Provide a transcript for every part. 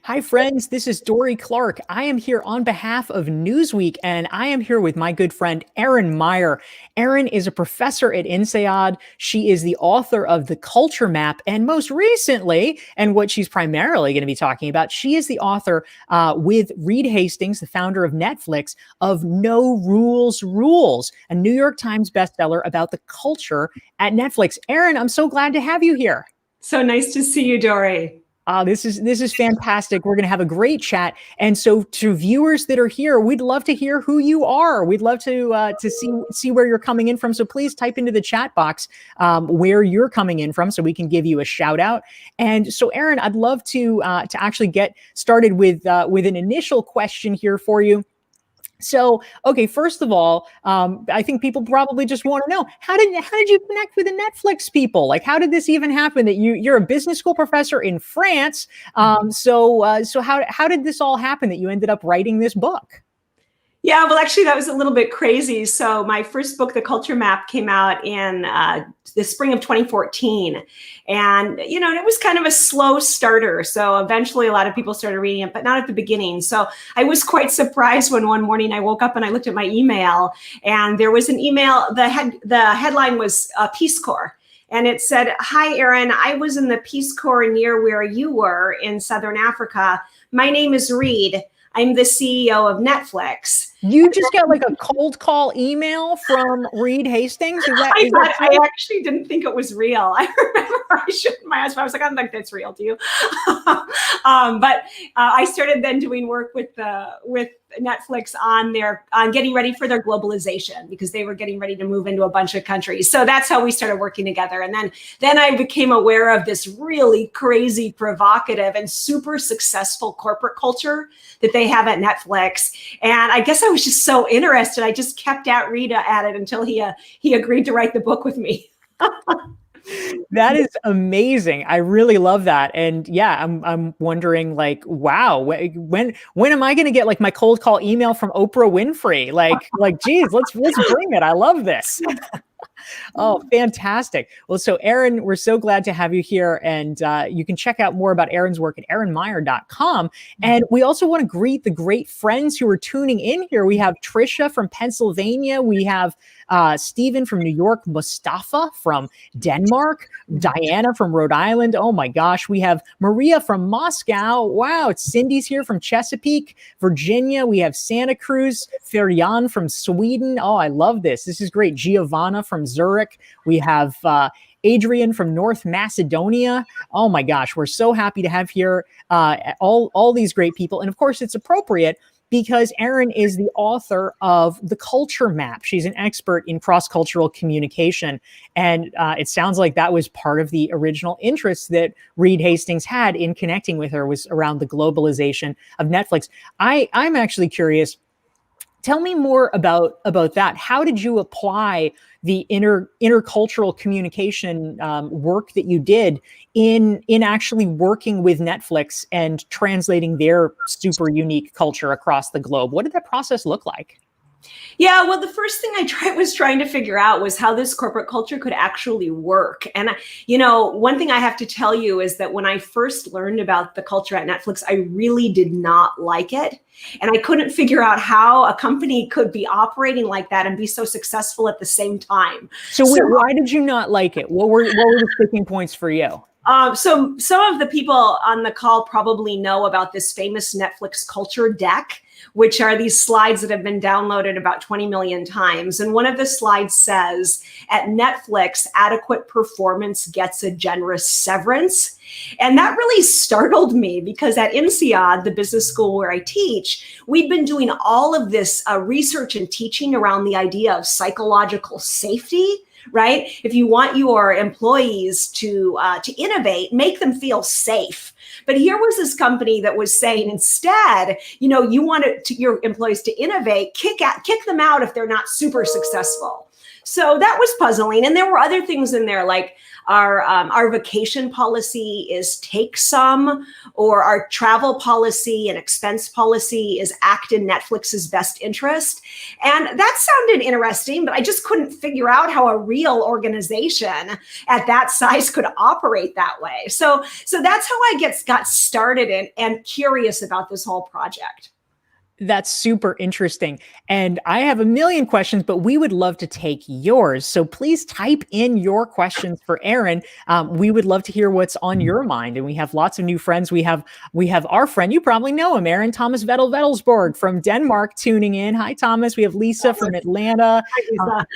Hi, friends. This is Dorie Clark. I am here on behalf of Newsweek, and I am here with my good friend, Erin Meyer. Erin is a professor at INSEAD. She is the author of The Culture Map, and most recently, and what she's primarily going to be talking about, she is the author with Reed Hastings, the founder of Netflix, of No Rules Rules, a New York Times bestseller about the culture at Netflix. Erin, I'm so glad to have you here. So nice to see you, Dorie. This is fantastic. We're going to have a great chat. And so, to viewers that are here, we'd love to hear who you are. We'd love to see where you're coming in from. So please type into the chat box where you're coming in from, so we can give you a shout out. And so, Erin, I'd love to actually get started with an initial question here for you. So, okay, first of all, I think people probably just want to know how did you connect with the Netflix people? Like, how did this even happen? That you're a business school professor in France. So how did this all happen that you ended up writing this book? Yeah, well, actually, that was a little bit crazy. So my first book, The Culture Map, came out in the spring of 2014. And, it was kind of a slow starter. So eventually a lot of people started reading it, but not at the beginning. So I was quite surprised when one morning I woke up and I looked at my email, and there was an email. The headline was Peace Corps. And it said, "Hi, Erin, I was in the Peace Corps near where you were in Southern Africa. My name is Reed. I'm the CEO of Netflix." You just got like a cold call email from Reed Hastings? I actually didn't think it was real. I remember I shook my husband. I was like, I don't think that's real. Do you? But I started then doing work with Netflix on getting ready for their globalization, because they were getting ready to move into a bunch of countries. So that's how we started working together. And then I became aware of this really crazy, provocative, and super successful corporate culture that they have at Netflix. And I guess I was just so interested. I just kept at Rita at it until he agreed to write the book with me. That is amazing. I really love that. And yeah, I'm wondering, like, wow, when am I going to get like my cold call email from Oprah Winfrey? Geez, let's bring it. I love this. Oh, fantastic. Well, so Erin, we're so glad to have you here. And you can check out more about Erin's work at erinmeyer.com. And we also want to greet the great friends who are tuning in here. We have Trisha from Pennsylvania. We have Stephen from New York, Mustafa from Denmark, Diana from Rhode Island. Oh my gosh. We have Maria from Moscow. Wow. It's Cindy's here from Chesapeake, Virginia. We have Santa Cruz, Ferjan from Sweden. Oh, I love this. This is great. Giovanna from Zurich. We have Adrian from North Macedonia. Oh my gosh, we're so happy to have here all these great people. And of course, it's appropriate because Erin is the author of The Culture Map. She's an expert in cross-cultural communication. And it sounds like that was part of the original interest that Reed Hastings had in connecting with her, was around the globalization of Netflix. I'm actually curious. Tell me more about that. How did you apply the intercultural communication work that you did in actually working with Netflix and translating their super unique culture across the globe? What did that process look like? Yeah, well, the first thing I was trying to figure out was how this corporate culture could actually work. And, one thing I have to tell you is that when I first learned about the culture at Netflix, I really did not like it. And I couldn't figure out how a company could be operating like that and be so successful at the same time. So why did you not like it? What were the sticking points for you? So some of the people on the call probably know about this famous Netflix culture deck, which are these slides that have been downloaded about 20 million times. And one of the slides says, at Netflix, adequate performance gets a generous severance. And that really startled me, because at INSEAD, the business school where I teach, we've been doing all of this research and teaching around the idea of psychological safety. Right? If you want your employees to innovate, make them feel safe. But here was this company that was saying, instead, you want your employees to innovate, kick them out if they're not super successful. So that was puzzling. And there were other things in there, like Our vacation policy is take some, or our travel policy and expense policy is act in Netflix's best interest. And that sounded interesting, but I just couldn't figure out how a real organization at that size could operate that way. So that's how I got started and curious about this whole project. That's super interesting. And I have a million questions, but we would love to take yours. So please type in your questions for Erin. We would love to hear what's on your mind. And we have lots of new friends. We have our friend, you probably know him, Erin, Thomas Vettelsborg from Denmark tuning in. Hi, Thomas. We have Lisa from Atlanta. Hi, Lisa.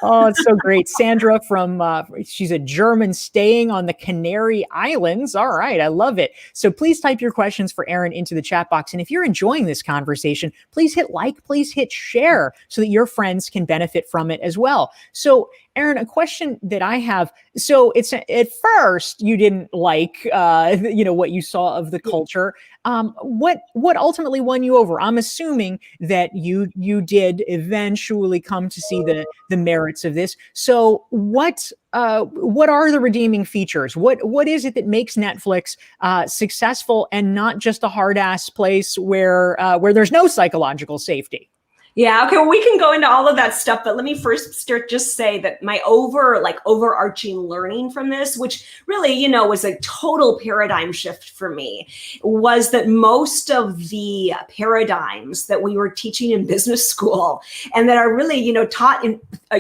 Oh, it's so great. Sandra from, she's a German staying on the Canary Islands. All right. I love it. So please type your questions for Erin into the chat box. And if you're enjoying this conversation, please hit like, please hit share so that your friends can benefit from it as well. So Erin, a question that I have, so it's at first you didn't like, what you saw of the culture. What ultimately won you over? I'm assuming that you did eventually come to see the merits of this. So what are the redeeming features? What is it that makes Netflix successful and not just a hard ass place where there's no psychological safety? Yeah, okay, well, we can go into all of that stuff, but let me first just say that my overarching learning from this, which really, was a total paradigm shift for me, was that most of the paradigms that we were teaching in business school and that are really, taught and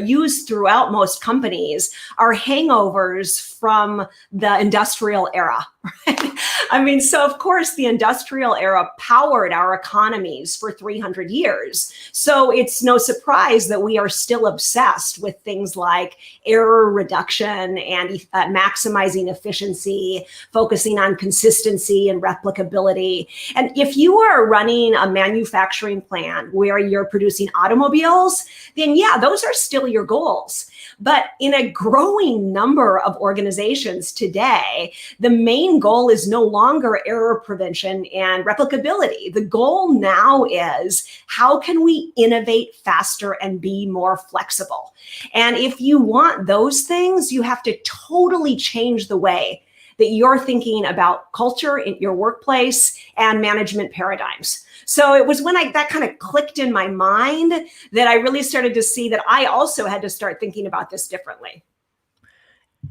used throughout most companies are hangovers from the industrial era, right? I mean, so of course the industrial era powered our economies for 300 years. So it's no surprise that we are still obsessed with things like error reduction and maximizing efficiency, focusing on consistency and replicability. And if you are running a manufacturing plant where you're producing automobiles, then yeah, those are still your goals. But in a growing number of organizations today, the main goal is no longer error prevention and replicability. The goal now is how can we innovate faster and be more flexible? And if you want those things, you have to totally change the way that you're thinking about culture in your workplace and management paradigms. So it was when that kind of clicked in my mind that I really started to see that I also had to start thinking about this differently.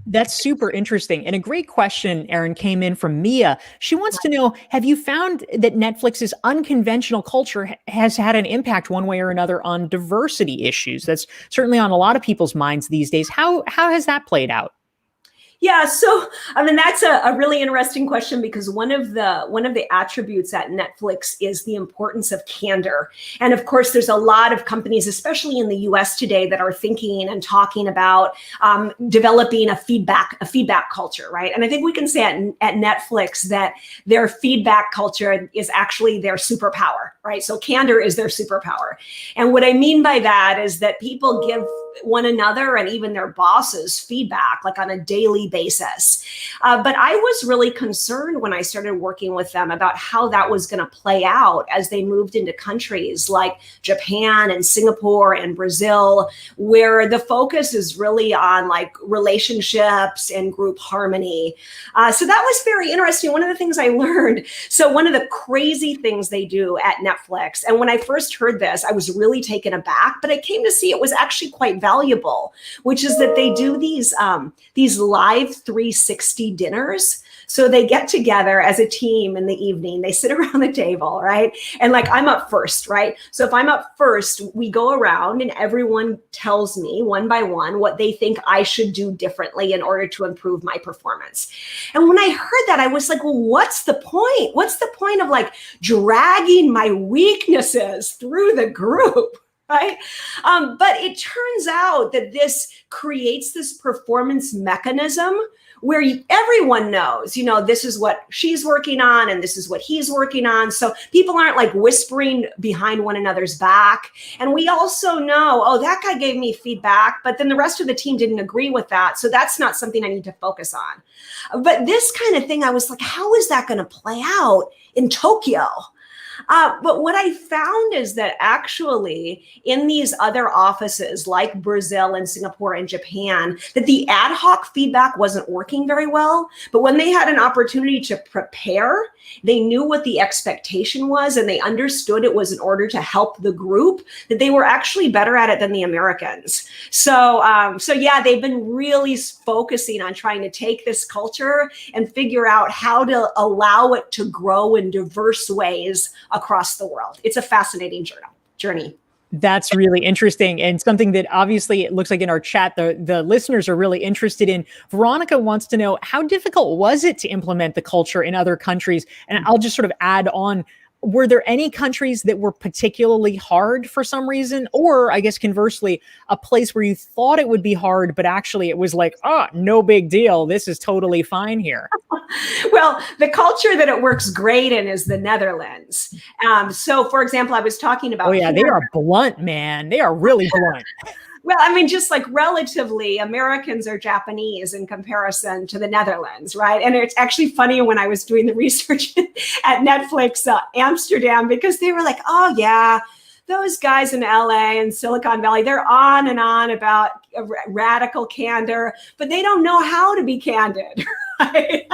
That's super interesting. And a great question, Erin, came in from Mia. She wants to know, have you found that Netflix's unconventional culture has had an impact one way or another on diversity issues? That's certainly on a lot of people's minds these days. How has that played out? Yeah, so I mean that's a really interesting question because one of the attributes at Netflix is the importance of candor. And of course, there's a lot of companies, especially in the US today, that are thinking and talking about developing a feedback culture, right? And I think we can say at Netflix that their feedback culture is actually their superpower, right? So candor is their superpower. And what I mean by that is that people give one another and even their bosses feedback like on a daily basis. But I was really concerned when I started working with them about how that was going to play out as they moved into countries like Japan and Singapore and Brazil, where the focus is really on like relationships and group harmony. So that was very interesting. One of the things I learned, so one of the crazy things they do at Netflix, and when I first heard this, I was really taken aback, but I came to see it was actually quite valuable, which is that they do these live 360 dinners. So they get together as a team in the evening, they sit around the table, right? And like, I'm up first, right? So if I'm up first, we go around and everyone tells me one by one what they think I should do differently in order to improve my performance. And when I heard that, I was like, well, what's the point? What's the point of like dragging my weaknesses through the group? Right. But it turns out that this creates this performance mechanism where everyone knows, this is what she's working on and this is what he's working on. So people aren't like whispering behind one another's back. And we also know, oh, that guy gave me feedback, but then the rest of the team didn't agree with that. So that's not something I need to focus on. But this kind of thing, I was like, how is that going to play out in Tokyo? But what I found is that actually in these other offices like Brazil and Singapore and Japan, that the ad hoc feedback wasn't working very well. But when they had an opportunity to prepare, they knew what the expectation was and they understood it was in order to help the group, that they were actually better at it than the Americans. So yeah, they've been really focusing on trying to take this culture and figure out how to allow it to grow in diverse ways across the world. It's a fascinating journey. That's really interesting, and something that obviously it looks like in our chat, the listeners are really interested in. Veronica wants to know, how difficult was it to implement the culture in other countries? And I'll just sort of add on, were there any countries that were particularly hard for some reason? Or I guess conversely, a place where you thought it would be hard, but actually it was like, oh, no big deal. This is totally fine here. Well, the culture that it works great in is the Netherlands. So for example, I was talking about— Oh yeah, they are blunt, man. They are really blunt. Well, I mean, just like relatively, Americans are Japanese in comparison to the Netherlands, right? And it's actually funny when I was doing the research at Netflix Amsterdam, because they were like, oh yeah, those guys in LA and Silicon Valley, they're on and on about radical candor, but they don't know how to be candid. Right?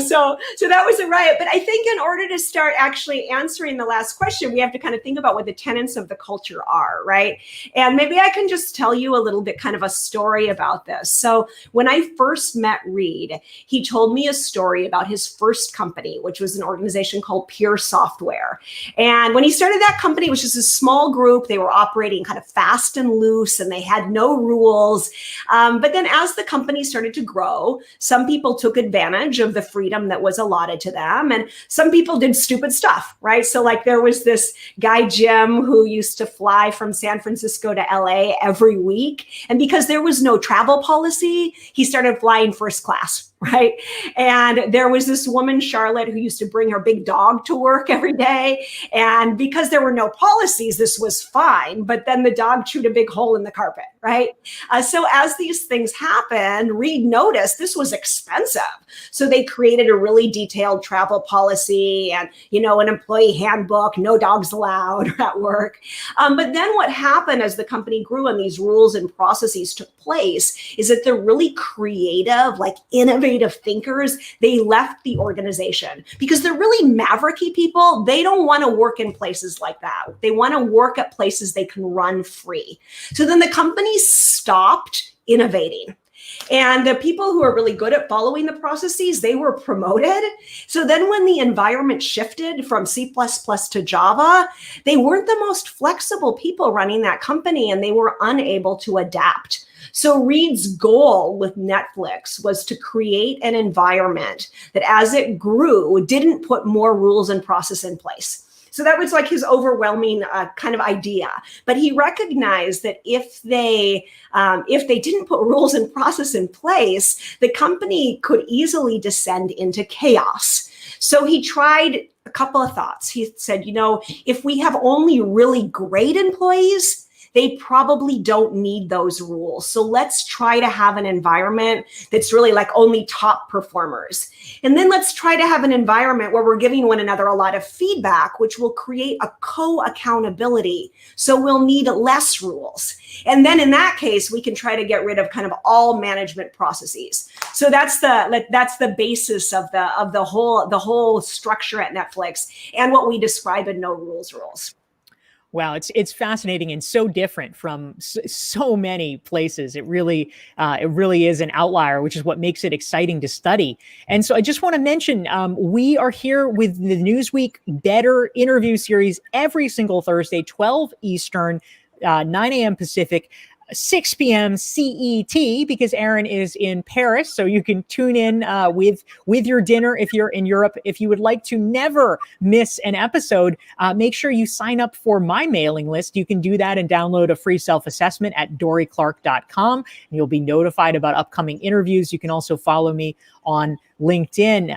So that was a riot. But I think in order to start actually answering the last question, we have to kind of think about what the tenets of the culture are, right? And maybe I can just tell you a little bit kind of a story about this. So when I first met Reed, he told me a story about his first company, which was an organization called Pure Software. And when he started that company, it was just a small group. They were operating kind of fast and loose, and they had no rules. But then as the company started to grow, some people took advantage of the freedom that was allotted to them, and some people did stupid stuff, right? So like there was this guy, Jim, who used to fly from San Francisco to LA every week. And because there was no travel policy, he started flying first class. Right. And there was this woman, Charlotte, who used to bring her big dog to work every day. And because there were no policies, this was fine. But then the dog chewed a big hole in the carpet. Right. So as these things happened, Reed noticed this was expensive. So they created a really detailed travel policy and, an employee handbook, no dogs allowed at work. But then what happened as the company grew and these rules and processes took place is that the really creative, like innovative thinkers, they left the organization because they're really mavericky people. They don't want to work in places like that. They want to work at places they can run free. So then the company stopped innovating. And the people who are really good at following the processes, they were promoted. So then when the environment shifted from C++ to Java, they weren't the most flexible people running that company, and they were unable to adapt. So Reed's goal with Netflix was to create an environment that as it grew, didn't put more rules and process in place. So that was like his overwhelming kind of idea. But he recognized that if they didn't put rules and process in place, the company could easily descend into chaos. So he tried a couple of thoughts. He said, if we have only really great employees, they probably don't need those rules. So let's try to have an environment that's really like only top performers. And then let's try to have an environment where we're giving one another a lot of feedback, which will create a co-accountability. So we'll need less rules. And then in that case, we can try to get rid of kind of all management processes. So that's the basis of the whole structure at Netflix and what we describe in No Rules Rules. Wow, it's fascinating and so different from so many places. It really is an outlier, which is what makes it exciting to study. And so I just want to mention, we are here with the Newsweek Better interview series every single Thursday, 12 Eastern, 9 a.m. Pacific, 6 p.m. CET, because Erin is in Paris. So you can tune in with your dinner if you're in Europe. If you would like to never miss an episode, make sure you sign up for my mailing list. You can do that and download a free self-assessment at dorieclark.com, and you'll be notified about upcoming interviews. You can also follow me on LinkedIn.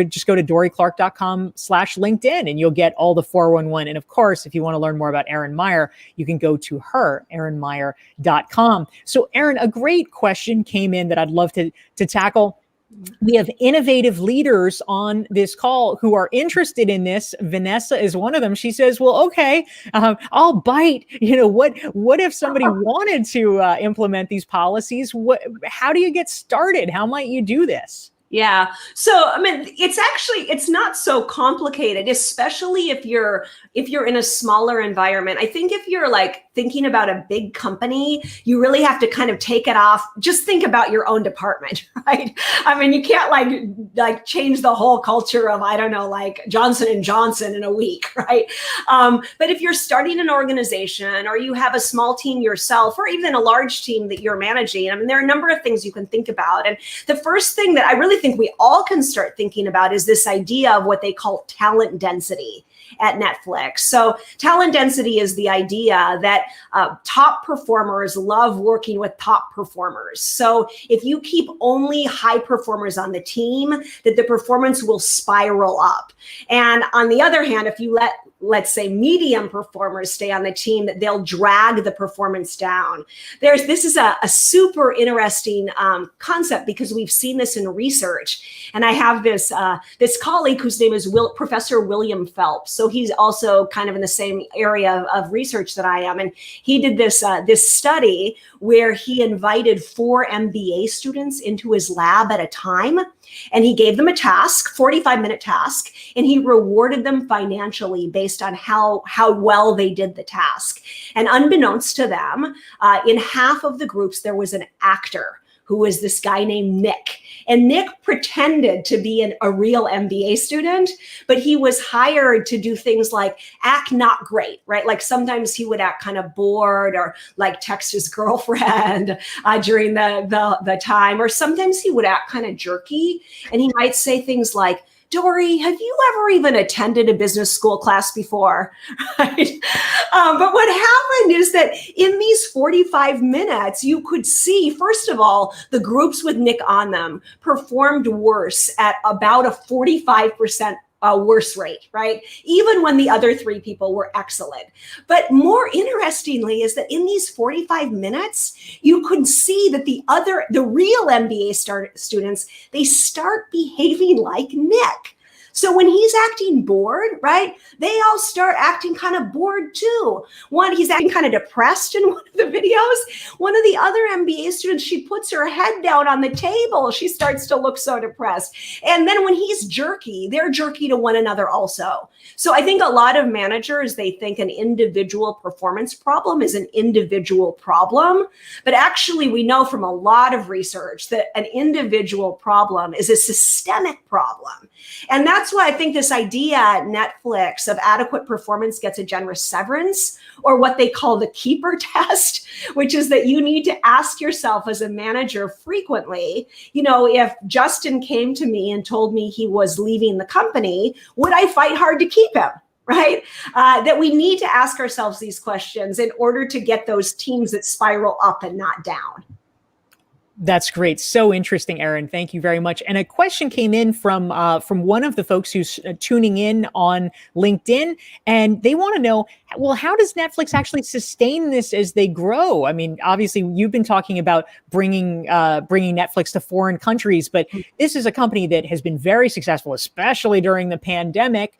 Just go to dorieclark.com/LinkedIn and you'll get all the 411. And of course, if you want to learn more about Erin Meyer, you can go to her, erinmeyer.com. So Erin, a great question came in that I'd love to tackle. we have innovative leaders on this call who are interested in this. Vanessa is one of them. She says, well, okay, I'll bite. What if somebody wanted to implement these policies? How do you get started? How might you do this? Yeah. So, I mean, it's not so complicated, especially if you're in a smaller environment. I think if you're like thinking about a big company, you really have to kind of take it off. Just think about your own department, right? I mean, you can't like change the whole culture of, I don't know, like Johnson and Johnson in a week, right? But if you're starting an organization or you have a small team yourself, or even a large team that you're managing, I mean, there are a number of things you can think about. And the first thing that I really think we all can start thinking about is this idea of what they call talent density at Netflix. So talent density is the idea that top performers love working with top performers. So if you keep only high performers on the team, that the performance will spiral up. And on the other hand, if you let's say medium performers stay on the team, that they'll drag the performance down. This is a super interesting concept because we've seen this in research. And I have this colleague whose name is Professor William Phelps. So he's also kind of in the same area of research that I am. And he did this study where he invited 4 MBA students into his lab at a time. And he gave them a task, 45-minute task, and he rewarded them financially based on how well they did the task. And unbeknownst to them, in half of the groups, there was an actor who was this guy named Nick. And Nick pretended to be a real MBA student, but he was hired to do things like act not great, right? Like sometimes he would act kind of bored or like text his girlfriend during the time, or sometimes he would act kind of jerky. And he might say things like, Dorie, have you ever even attended a business school class before? Right? But what happened is that in these 45 minutes, you could see, first of all, the groups with Nick on them performed worse at about a 45% worse rate, right? Even when the other 3 people were excellent. But more interestingly is that in these 45 minutes, you could see that the real MBA students, they start behaving like Nick. So when he's acting bored, right, they all start acting kind of bored too. He's acting kind of depressed in one of the videos. One of the other MBA students, she puts her head down on the table. She starts to look so depressed. And then when he's jerky, they're jerky to one another also. So I think a lot of managers, they think an individual performance problem is an individual problem. But actually, we know from a lot of research that an individual problem is a systemic problem. And that's why I think this idea at Netflix of adequate performance gets a generous severance, or what they call the keeper test, which is that you need to ask yourself as a manager frequently, if Justin came to me and told me he was leaving the company, would I fight hard to keep him? Right? That we need to ask ourselves these questions in order to get those teams that spiral up and not down. That's great. So interesting, Erin. Thank you very much. And a question came in from one of the folks who's tuning in on LinkedIn, and they want to know, well, how does Netflix actually sustain this as they grow? I mean, obviously, you've been talking about bringing Netflix to foreign countries, but this is a company that has been very successful, especially during the pandemic.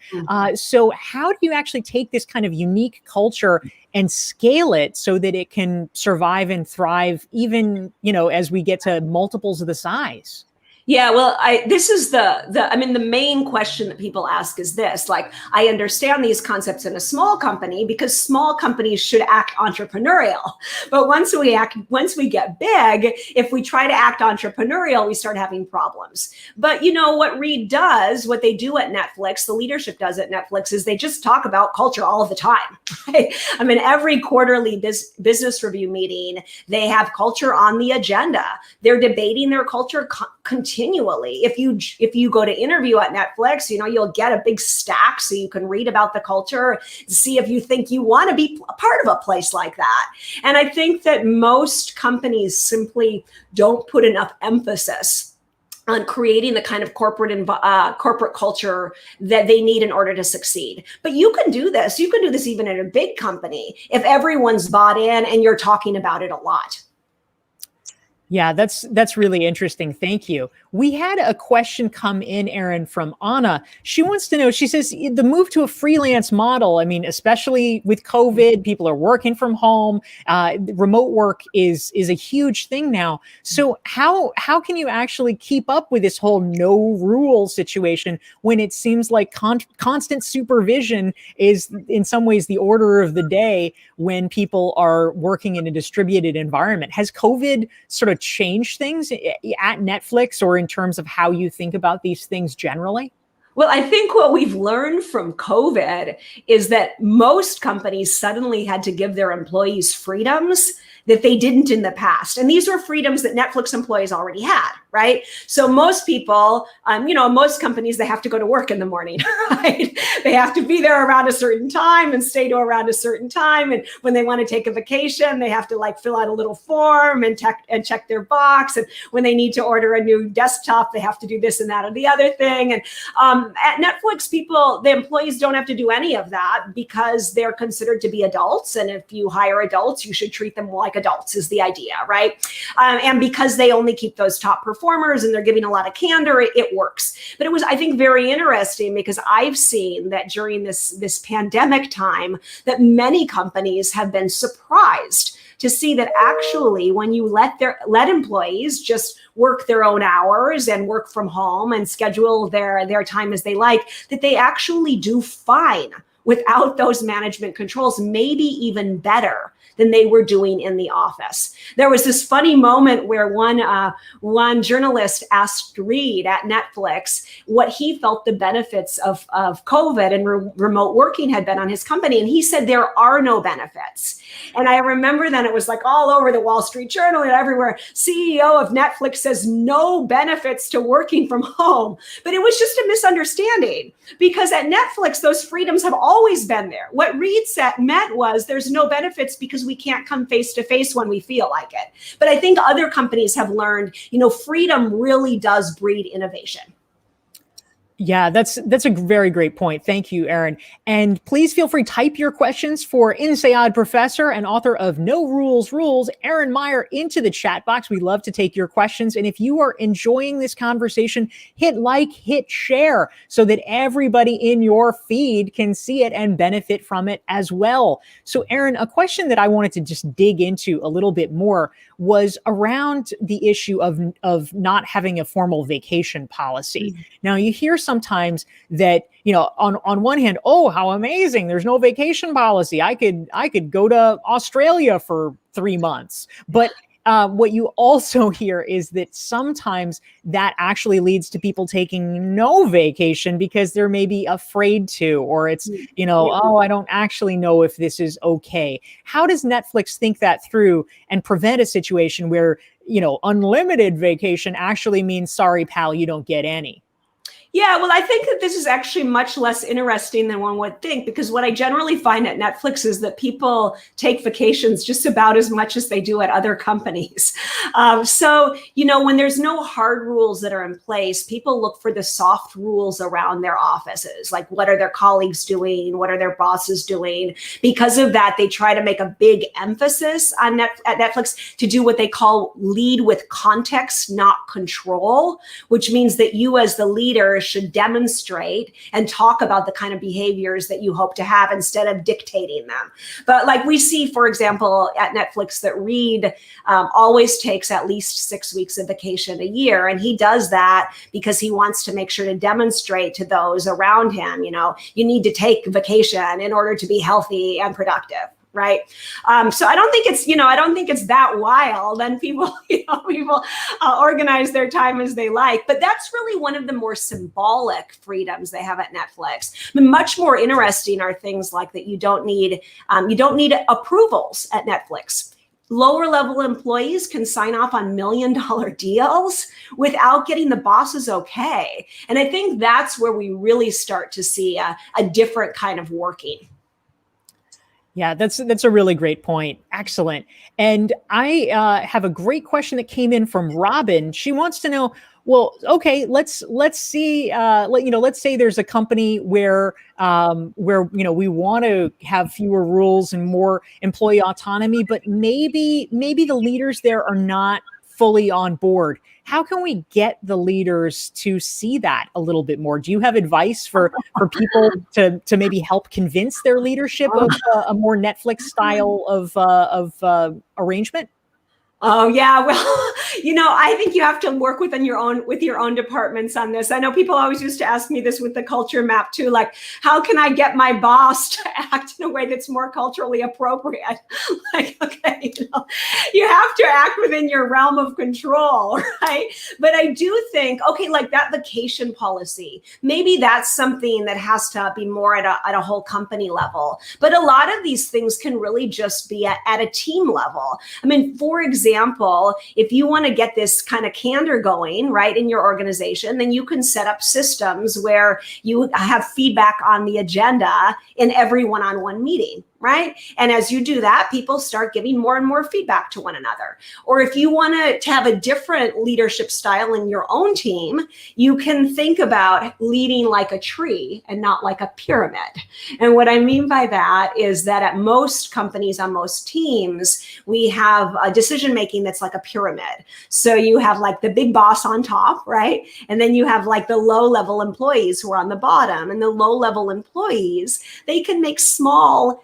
So how do you actually take this kind of unique culture and scale it so that it can survive and thrive, even, as we get to multiples of the size? Yeah, well, this is the main question that people ask is this, like, I understand these concepts in a small company because small companies should act entrepreneurial. But once we get big, if we try to act entrepreneurial, we start having problems. But what they do at Netflix, the leadership does at Netflix, is they just talk about culture all of the time. Right? I mean, every quarterly business review meeting, they have culture on the agenda. They're debating their culture continually. If you go to interview at Netflix, you'll get a big stack so you can read about the culture, see if you think you want to be a part of a place like that. And I think that most companies simply don't put enough emphasis on creating the kind of corporate culture that they need in order to succeed. But you can do this. You can do this even in a big company if everyone's bought in and you're talking about it a lot. Yeah, that's really interesting. Thank you. We had a question come in, Erin, from Anna. She wants to know, she says the move to a freelance model, I mean, especially with COVID, people are working from home. Remote work is a huge thing now. So how can you actually keep up with this whole no rule situation when it seems like constant supervision is in some ways the order of the day when people are working in a distributed environment? Has COVID sort of changed things at Netflix or in terms of how you think about these things generally? Well, I think what we've learned from COVID is that most companies suddenly had to give their employees freedoms that they didn't in the past. And these were freedoms that Netflix employees already had, right? So most people, most companies, they have to go to work in the morning, right? They have to be there around a certain time and stay to around a certain time. And when they want to take a vacation, they have to like fill out a little form and check their box. And when they need to order a new desktop, they have to do this and that or the other thing. And at Netflix, the employees don't have to do any of that because they're considered to be adults. And if you hire adults, you should treat them like adults is the idea, right? And because they only keep those top performers and they're giving a lot of candor, it works. But it was, I think, very interesting because I've seen that during this pandemic time that many companies have been surprised to see that actually when you let employees just work their own hours and work from home and schedule their time as they like, that they actually do fine without those management controls, maybe even better than they were doing in the office. There was this funny moment where one journalist asked Reed at Netflix what he felt the benefits of COVID and remote working had been on his company. And he said, there are no benefits. And I remember then it was like all over the Wall Street Journal and everywhere, CEO of Netflix says no benefits to working from home. But it was just a misunderstanding because at Netflix, those freedoms have always been there. What Reed meant was there's no benefits because we can't come face to face when we feel like it. But I think other companies have learned, freedom really does breed innovation. Yeah, that's a very great point. Thank you, Erin. And please feel free to type your questions for INSEAD professor and author of No Rules Rules, Erin Meyer, into the chat box. We love to take your questions. And if you are enjoying this conversation, hit like, hit share so that everybody in your feed can see it and benefit from it as well. So, Erin, a question that I wanted to just dig into a little bit more was around the issue of not having a formal vacation policy. Mm-hmm. Now, you hear sometimes that, on one hand, oh, how amazing, there's no vacation policy. I could go to Australia for 3 months. But what you also hear is that sometimes that actually leads to people taking no vacation because they're maybe afraid to, or it's, oh, I don't actually know if this is okay. How does Netflix think that through and prevent a situation where, unlimited vacation actually means, sorry, pal, you don't get any? Yeah, well, I think that this is actually much less interesting than one would think, because what I generally find at Netflix is that people take vacations just about as much as they do at other companies. So, when there's no hard rules that are in place, people look for the soft rules around their offices. Like, what are their colleagues doing? What are their bosses doing? Because of that, they try to make a big emphasis at Netflix to do what they call lead with context, not control, which means that you as the leader should demonstrate and talk about the kind of behaviors that you hope to have instead of dictating them. But like we see, for example, at Netflix, that Reed always takes at least 6 weeks of vacation a year. And he does that because he wants to make sure to demonstrate to those around him, you need to take vacation in order to be healthy and productive. Right. So I don't think it's that wild, and people organize their time as they like. But that's really one of the more symbolic freedoms they have at Netflix. I mean, much more interesting are things like that you don't need approvals at Netflix. Lower level employees can sign off on $1 million deals without getting the boss's okay. And I think that's where we really start to see a different kind of working. Yeah, that's a really great point. Excellent. And I have a great question that came in from Robin. She wants to know, well, okay, let's see, let's say there's a company where we want to have fewer rules and more employee autonomy, but maybe the leaders there are not fully on board. How can we get the leaders to see that a little bit more? Do you have advice for people to maybe help convince their leadership of a more Netflix style of arrangement? Oh yeah, well, I think you have to work with your own departments on this. I know people always used to ask me this with the culture map too, like, how can I get my boss to act in a way that's more culturally appropriate? Like, okay, you have to act within your realm of control, right? But I do think, okay, like that vacation policy, maybe that's something that has to be more at a whole company level. But a lot of these things can really just be at a team level. I mean, for example, if you want to get this kind of candor going, right, in your organization, then you can set up systems where you have feedback on the agenda in every one-on-one meeting. Right? And as you do that, people start giving more and more feedback to one another. Or if you want to have a different leadership style in your own team, you can think about leading like a tree and not like a pyramid. And what I mean by that is that at most companies, on most teams, we have a decision making that's like a pyramid. So you have like the big boss on top, right? And then you have like the low level employees who are on the bottom. And the low level employees, they can make small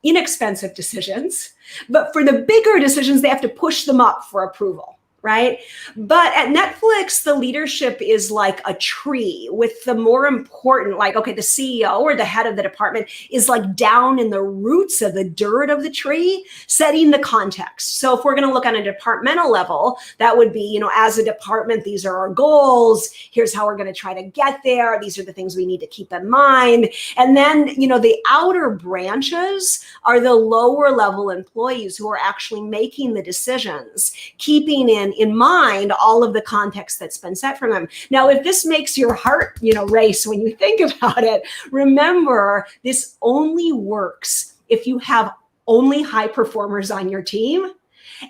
inexpensive decisions, but for the bigger decisions, they have to push them up for approval, right? But at Netflix, the leadership is like a tree with the more important, like, okay, the CEO or the head of the department is like down in the roots of the dirt of the tree, setting the context. So if we're going to look on a departmental level, that would be, as a department, these are our goals. Here's how we're going to try to get there. These are the things we need to keep in mind. And then, the outer branches are the lower level employees who are actually making the decisions, keeping in mind all of the context that's been set for them. Now, if this makes your heart, race when you think about it, remember this only works if you have only high performers on your team.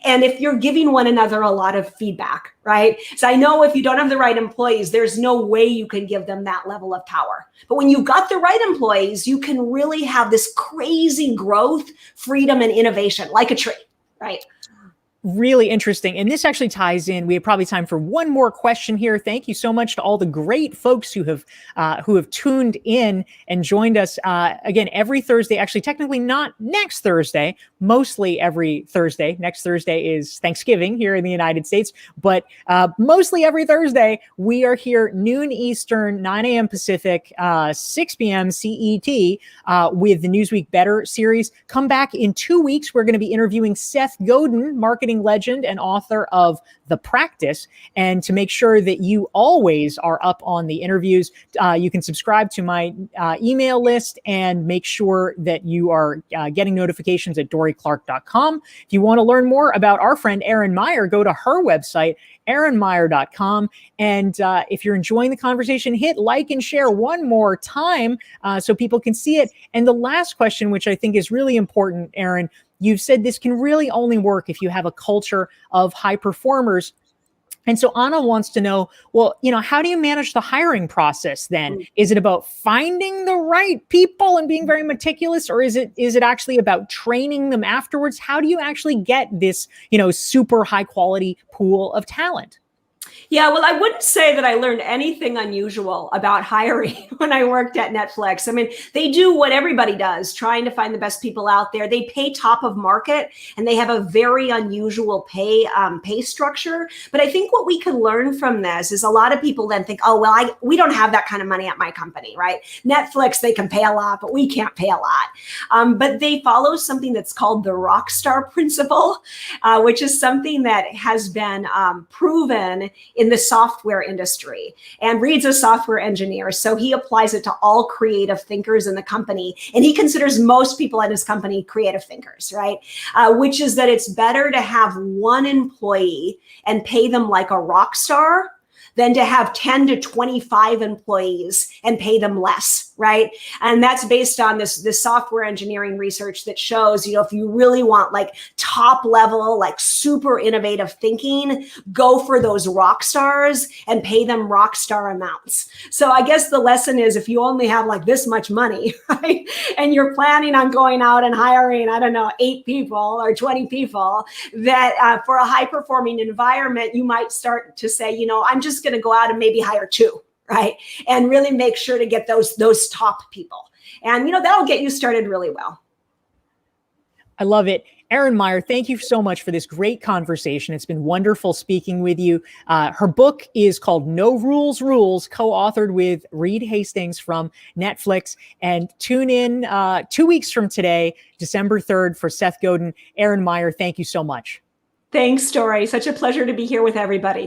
And if you're giving one another a lot of feedback, right? So I know if you don't have the right employees, there's no way you can give them that level of power. But when you've got the right employees, you can really have this crazy growth, freedom, and innovation like a tree, right? Really interesting. And this actually ties in. We have probably time for one more question here. Thank you so much to all the great folks who have tuned in and joined us again every Thursday. Actually, technically not next Thursday, mostly every Thursday. Next Thursday is Thanksgiving here in the United States, but mostly every Thursday we are here noon Eastern, 9 a.m. Pacific, 6 p.m. CET with the Newsweek Better series. Come back in 2 weeks. We're going to be interviewing Seth Godin, marketing legend and author of The Practice. And to make sure that you always are up on the interviews, you can subscribe to my email list and make sure that you are getting notifications at dorieclark.com. If you want to learn more about our friend Erin Meyer, go to her website, erinmeyer.com. And if you're enjoying the conversation, hit like and share one more time so people can see it. And the last question, which I think is really important, Erin, you've said this can really only work if you have a culture of high performers. And so Anna wants to know, well, how do you manage the hiring process then? Is it about finding the right people and being very meticulous, or is it actually about training them afterwards? How do you actually get this, super high quality pool of talent? Yeah, well, I wouldn't say that I learned anything unusual about hiring when I worked at Netflix. I mean, they do what everybody does, trying to find the best people out there. They pay top of market, and they have a very unusual pay structure. But I think what we can learn from this is a lot of people then think, oh, well, we don't have that kind of money at my company, right? Netflix, they can pay a lot, but we can't pay a lot. But they follow something that's called the rock star principle, which is something that has been proven in the software industry. And Reed's a software engineer, so he applies it to all creative thinkers in the company. And he considers most people at his company creative thinkers, right? Which is that it's better to have one employee and pay them like a rock star than to have 10 to 25 employees and pay them less, right? And that's based on this software engineering research that shows, if you really want like top level, like super innovative thinking, go for those rock stars and pay them rock star amounts. So I guess the lesson is, if you only have like this much money, right, and you're planning on going out and hiring, I don't know, 8 people or 20 people, that for a high performing environment, you might start to say, I'm just going to go out and maybe hire 2. Right. And really make sure to get those top people. And, that'll get you started really well. I love it. Erin Meyer, thank you so much for this great conversation. It's been wonderful speaking with you. Her book is called No Rules Rules, co-authored with Reed Hastings from Netflix. And tune in 2 weeks from today, December 3rd, for Seth Godin. Erin Meyer, thank you so much. Thanks, Dorie. Such a pleasure to be here with everybody.